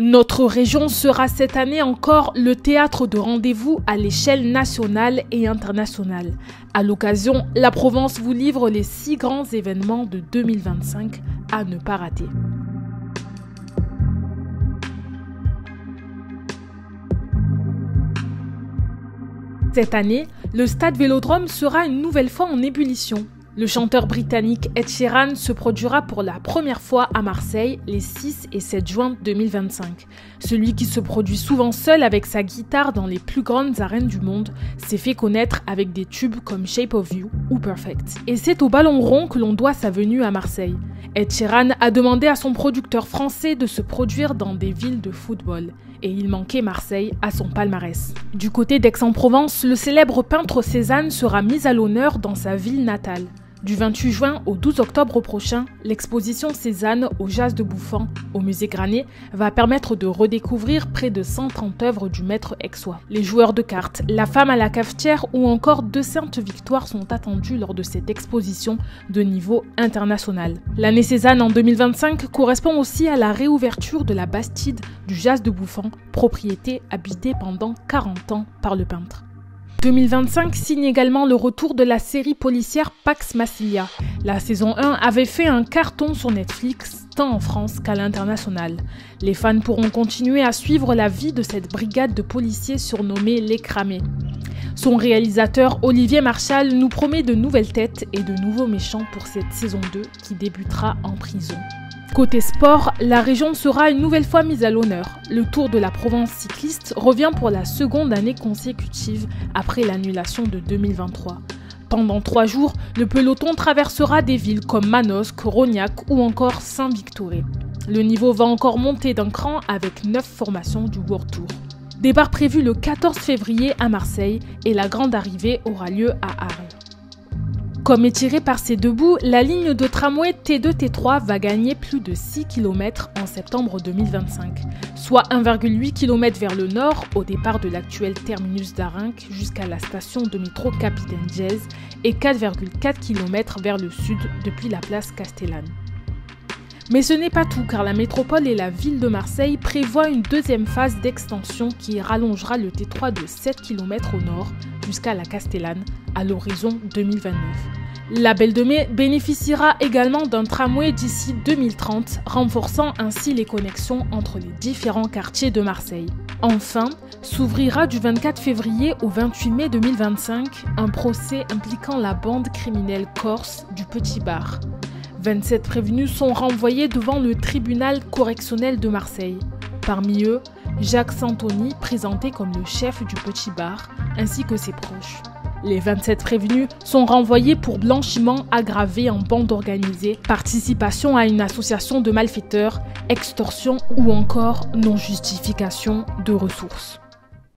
Notre région sera cette année encore le théâtre de rendez-vous à l'échelle nationale et internationale. À l'occasion, la Provence vous livre les 6 grands événements de 2025 à ne pas rater. Cette année, le stade Vélodrome sera une nouvelle fois en ébullition. Le chanteur britannique Ed Sheeran se produira pour la première fois à Marseille les 6 et 7 juin 2025. Celui qui se produit souvent seul avec sa guitare dans les plus grandes arènes du monde s'est fait connaître avec des tubes comme Shape of You ou Perfect. Et c'est au Ballon Rond que l'on doit sa venue à Marseille. Ed Sheeran a demandé à son producteur français de se produire dans des villes de football. Et il manquait Marseille à son palmarès. Du côté d'Aix-en-Provence, le célèbre peintre Cézanne sera mis à l'honneur dans sa ville natale. Du 28 juin au 12 octobre prochain, l'exposition Cézanne au Jazz de Bouffan, au musée Granet, va permettre de redécouvrir près de 130 œuvres du maître aixois. Les joueurs de cartes, la femme à la cafetière ou encore 2 saintes victoires sont attendus lors de cette exposition de niveau international. L'année Cézanne en 2025 correspond aussi à la réouverture de la Bastide du Jazz de Bouffan, propriété habitée pendant 40 ans par le peintre. 2025 signe également le retour de la série policière Pax Massilia. La saison 1 avait fait un carton sur Netflix, tant en France qu'à l'international. Les fans pourront continuer à suivre la vie de cette brigade de policiers surnommée les Cramés. Son réalisateur Olivier Marchal nous promet de nouvelles têtes et de nouveaux méchants pour cette saison 2 qui débutera en prison. Côté sport, la région sera une nouvelle fois mise à l'honneur. Le Tour de la Provence cycliste revient pour la 2e année consécutive après l'annulation de 2023. Pendant 3 jours, le peloton traversera des villes comme Manosque, Rognac ou encore Saint-Victoré. Le niveau va encore monter d'un cran avec 9 formations du World Tour. Départ prévu le 14 février à Marseille et la grande arrivée aura lieu à Arles. Comme étirée par ses 2 bouts, la ligne de tramway T2-T3 va gagner plus de 6 km en septembre 2025, soit 1,8 km vers le nord au départ de l'actuel terminus d'Arinque jusqu'à la station de métro Capitaine Dièze et 4,4 km vers le sud depuis la place Castellane. Mais ce n'est pas tout car la métropole et la ville de Marseille prévoient une 2e phase d'extension qui rallongera le T3 de 7 km au nord jusqu'à la Castellane à l'horizon 2029. La Belle de Mai bénéficiera également d'un tramway d'ici 2030, renforçant ainsi les connexions entre les différents quartiers de Marseille. Enfin, s'ouvrira du 24 février au 28 mai 2025 un procès impliquant la bande criminelle corse du Petit Bar. 27 prévenus sont renvoyés devant le tribunal correctionnel de Marseille. Parmi eux, Jacques Santoni, présenté comme le chef du Petit Bar, ainsi que ses proches. Les 27 prévenus sont renvoyés pour blanchiment aggravé en bande organisée, participation à une association de malfaiteurs, extorsion ou encore non-justification de ressources.